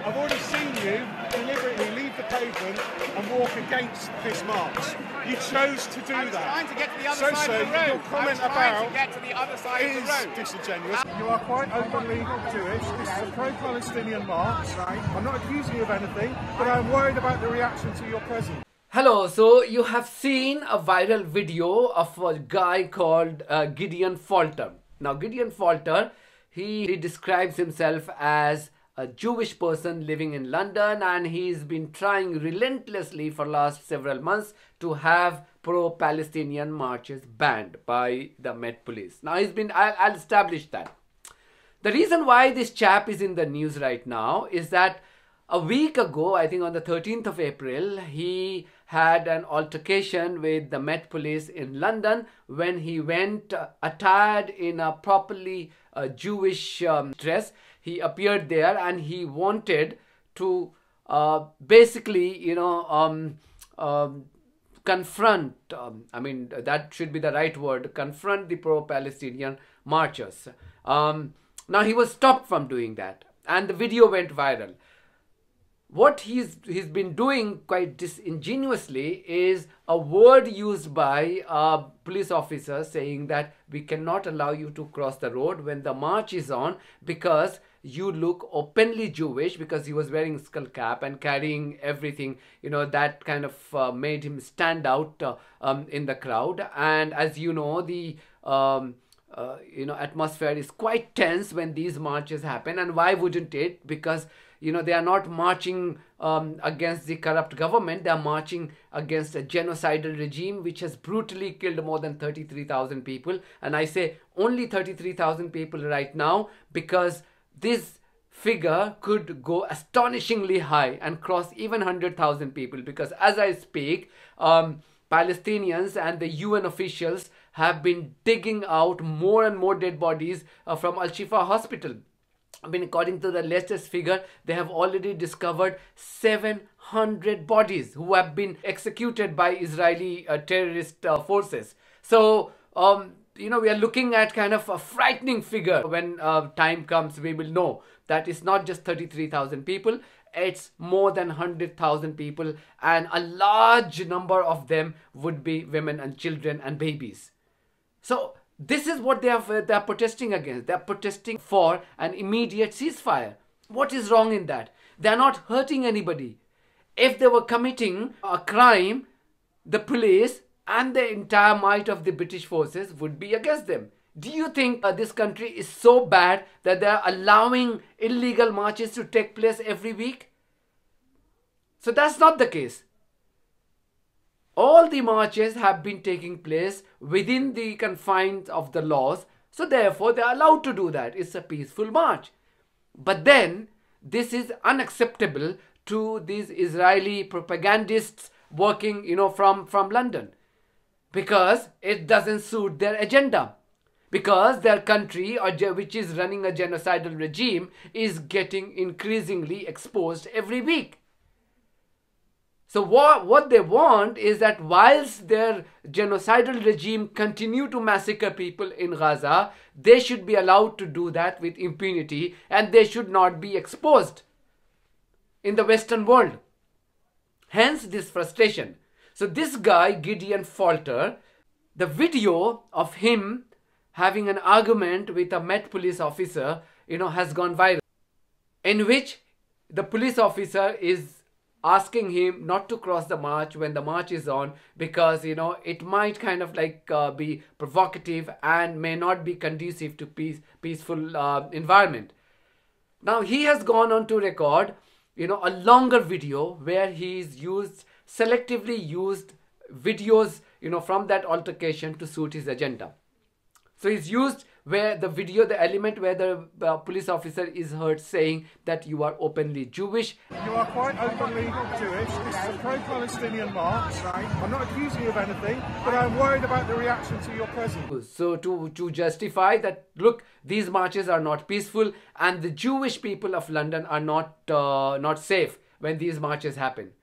I've already seen you deliberately leave the pavement and walk against this march. You chose to do that. Trying to get to the other side of the road. Your comment about to get to the other side of the road. Disingenuous. You are quite openly Jewish. This is a pro-Palestinian march. Right. I'm not accusing you of anything, but I'm worried about the reaction to your presence. Hello, so you have seen a viral video of a guy called Gideon Falter. Now Gideon Falter, he describes himself as a Jewish person living in London, and he's been trying relentlessly for last several months to have pro-Palestinian marches banned by the Met Police. Now I'll establish that. The reason why this chap is in the news right now is that a week ago, I think on the 13th of April, he had an altercation with the Met Police in London when he went attired in a properly Jewish dress. He appeared there and he wanted to basically, confront, I mean, that should be the right word, confront the pro-Palestinian marchers. Now he was stopped from doing that and the video went viral. What he's been doing quite disingenuously is a word used by a police officer saying that we cannot allow you to cross the road when the march is on because you look openly Jewish, because he was wearing skull cap and carrying everything, that kind of made him stand out in the crowd. And as you know, the atmosphere is quite tense when these marches happen. And why wouldn't it? Because they are not marching against the corrupt government. They are marching against a genocidal regime which has brutally killed more than 33,000 people. And I say only 33,000 people right now because this figure could go astonishingly high and cross even 100,000 people. Because as I speak, Palestinians and the UN officials have been digging out more and more dead bodies from Al-Shifa hospital. I mean, according to the latest figure, they have already discovered 700 bodies who have been executed by Israeli terrorist forces. So, we are looking at kind of a frightening figure. When time comes, we will know that it's not just 33,000 people. It's more than 100,000 people, and a large number of them would be women and children and babies. So this is what they are protesting against. They are protesting for an immediate ceasefire. What is wrong in that? They are not hurting anybody. If they were committing a crime, the police and the entire might of the British forces would be against them. Do you think this country is so bad that they are allowing illegal marches to take place every week? So that's not the case. All the marches have been taking place within the confines of the laws, so therefore they are allowed to do that. It's a peaceful march. But then this is unacceptable to these Israeli propagandists working, from London, because it doesn't suit their agenda. Because their country, which is running a genocidal regime, is getting increasingly exposed every week. So what they want is that whilst their genocidal regime continue to massacre people in Gaza, they should be allowed to do that with impunity and they should not be exposed in the Western world. Hence this frustration. So this guy, Gideon Falter, the video of him having an argument with a Met Police officer, has gone viral, in which the police officer is asking him not to cross the march when the march is on because, it might kind of be provocative and may not be conducive to peaceful environment. Now, he has gone on to record, a longer video where he's selectively used videos, from that altercation to suit his agenda. So he's used where the video, the element where the police officer is heard saying that you are openly Jewish. You are quite openly Jewish. This is a pro-Palestinian march. Right. I'm not accusing you of anything, but I'm worried about the reaction to your presence. So to justify that, look, these marches are not peaceful and the Jewish people of London are not safe when these marches happen.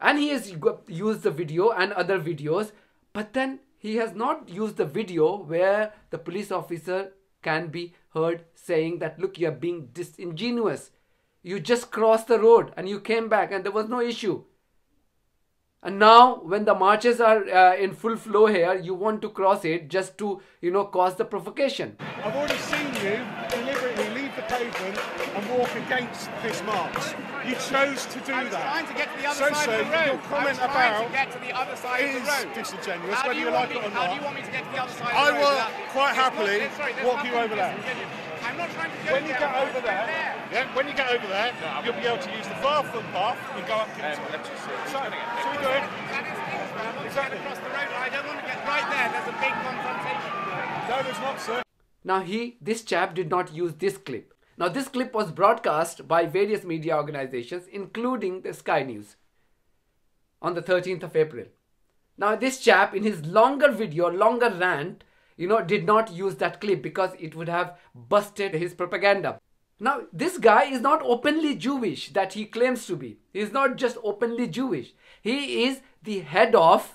And he has used the video and other videos, but then he has not used the video where the police officer can be heard saying that, look, you are being disingenuous. You just crossed the road and you came back and there was no issue. And now when the marches are in full flow here, you want to cross it just to, cause the provocation. I've already seen you deliberately leave the pavement and walk against this march. You chose to do that. Trying to get to the other side of the road. Your comment about to get to the other side of the road. Disingenuous, whether you like it or not. How do you want me to get to the other side I of the road? will quite happily walk you over there. I'm not trying to go When you get over there, when you get over there, you'll be able to use the far footpath and go up to the top. So we do it. Exactly. Across the road. I don't want to get right there. There's a big confrontation. No, there's not, sir. Now this chap did not use this clip. Now this clip was broadcast by various media organizations, including the Sky News, on the 13th of April. Now this chap, in his longer video, longer rant, did not use that clip because it would have busted his propaganda. Now this guy is not openly Jewish that he claims to be. He is not just openly Jewish. He is the head of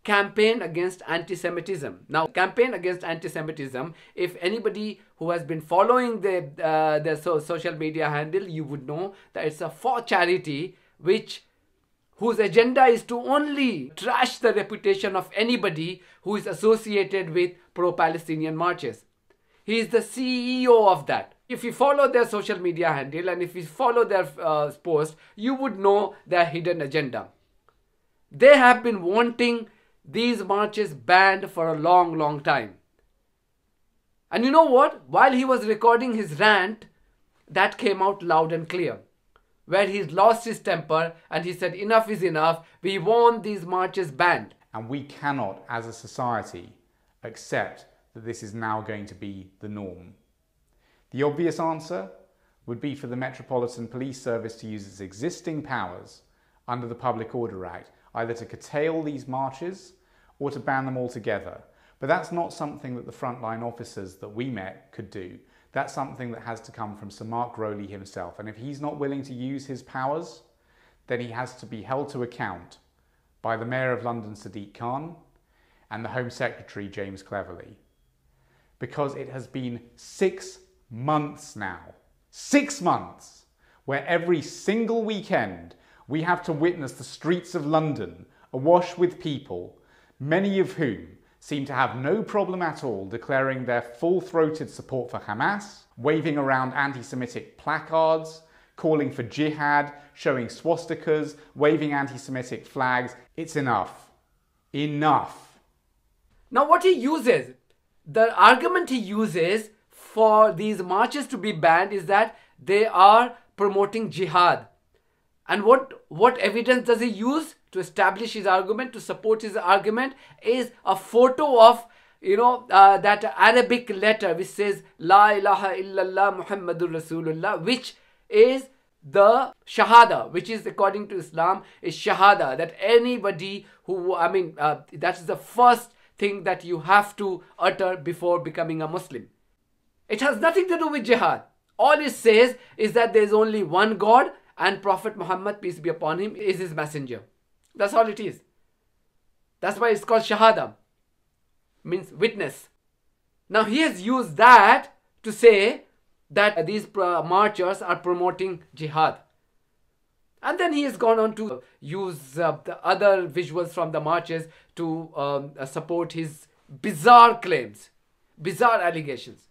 campaign against anti-Semitism. Now, campaign against anti-Semitism, if anybody who has been following the social media handle, you would know that it's a for charity whose agenda is to only trash the reputation of anybody who is associated with pro-Palestinian marches. He is the CEO of that. If you follow their social media handle and if you follow their post, you would know their hidden agenda. They have been wanting these marches banned for a long, long time. And you know what? While he was recording his rant, that came out loud and clear, where he lost his temper and he said, enough is enough. We want these marches banned. And we cannot, as a society, accept that this is now going to be the norm. The obvious answer would be for the Metropolitan Police Service to use its existing powers under the Public Order Act, either to curtail these marches or to ban them altogether. But that's not something that the frontline officers that we met could do. That's something that has to come from Sir Mark Rowley himself. And if he's not willing to use his powers, then he has to be held to account by the Mayor of London, Sadiq Khan, and the Home Secretary, James Cleverly. Because it has been 6 months now, 6 months, where every single weekend we have to witness the streets of London awash with people, many of whom seem to have no problem at all declaring their full-throated support for Hamas, waving around anti-Semitic placards, calling for jihad, showing swastikas, waving anti-Semitic flags. It's enough. Enough. Now what he uses, the argument he uses for these marches to be banned is that they are promoting jihad. And what evidence does he use to establish his argument, to support his argument, is a photo of, that Arabic letter which says, La ilaha illallah Muhammadur Rasulullah, which is the Shahada, which is, according to Islam, is Shahada, that anybody who, that is the first thing that you have to utter before becoming a Muslim. It has nothing to do with jihad. All it says is that there is only one God and Prophet Muhammad, peace be upon him, is his messenger. That's all it is. That's why it's called Shahada. Means witness. Now he has used that to say that these marchers are promoting jihad. And then he has gone on to use the other visuals from the marches to support his bizarre claims, bizarre allegations.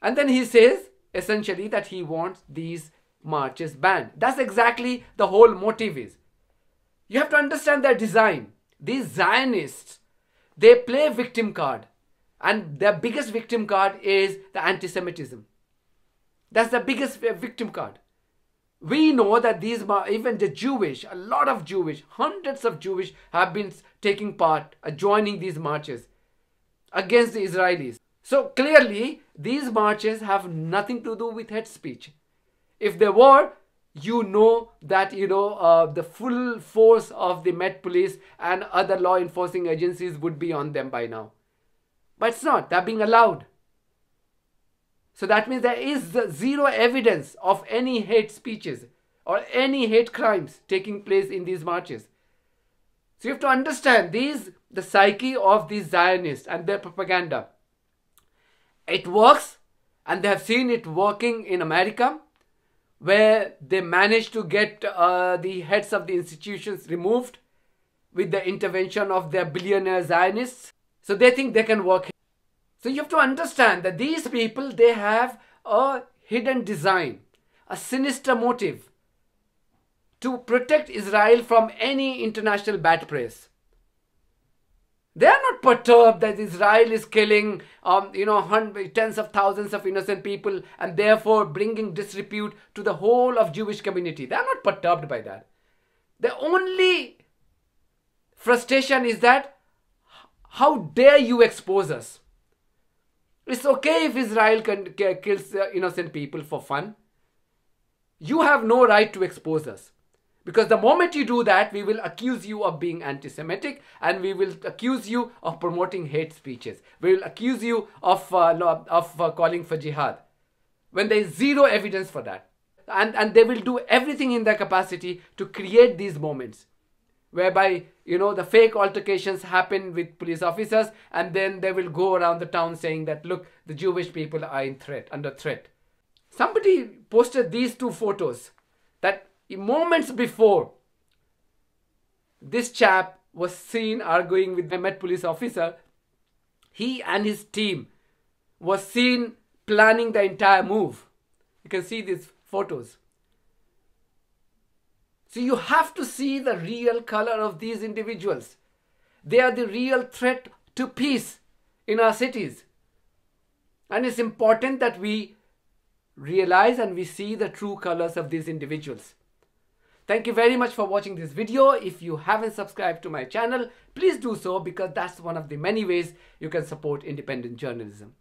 And then he says, essentially, that he wants these marches banned. That's exactly the whole motive is. You have to understand their design. These Zionists, they play victim card. And their biggest victim card is the anti-Semitism. That's the biggest victim card. We know that these, even the Jewish, a lot of Jewish, hundreds of Jewish have been taking part, joining these marches against the Israelis. So clearly, these marches have nothing to do with hate speech. If they were, you know that, the full force of the Met Police and other law enforcing agencies would be on them by now. But it's not. They're being allowed. So that means there is zero evidence of any hate speeches or any hate crimes taking place in these marches. So you have to understand the psyche of these Zionists and their propaganda. It works, and they have seen it working in America, where they managed to get the heads of the institutions removed with the intervention of their billionaire Zionists. So they think they can work. So you have to understand that these people, they have a hidden design, a sinister motive to protect Israel from any international bad press. They are not perturbed that Israel is killing, tens of thousands of innocent people and therefore bringing disrepute to the whole of Jewish community. They are not perturbed by that. The only frustration is that, how dare you expose us? It's okay if Israel kills innocent people for fun. You have no right to expose us. Because the moment you do that, we will accuse you of being anti-Semitic and we will accuse you of promoting hate speeches. We will accuse you of calling for jihad. When there is zero evidence for that. And they will do everything in their capacity to create these moments. Whereby, the fake altercations happen with police officers and then they will go around the town saying that, look, the Jewish people are under threat. Somebody posted these two photos that moments before this chap was seen arguing with a Met police officer, he and his team was seen planning the entire move. You can see these photos. So you have to see the real color of these individuals. They are the real threat to peace in our cities. And it's important that we realize and we see the true colors of these individuals. Thank you very much for watching this video. If you haven't subscribed to my channel, please do so, because that's one of the many ways you can support independent journalism.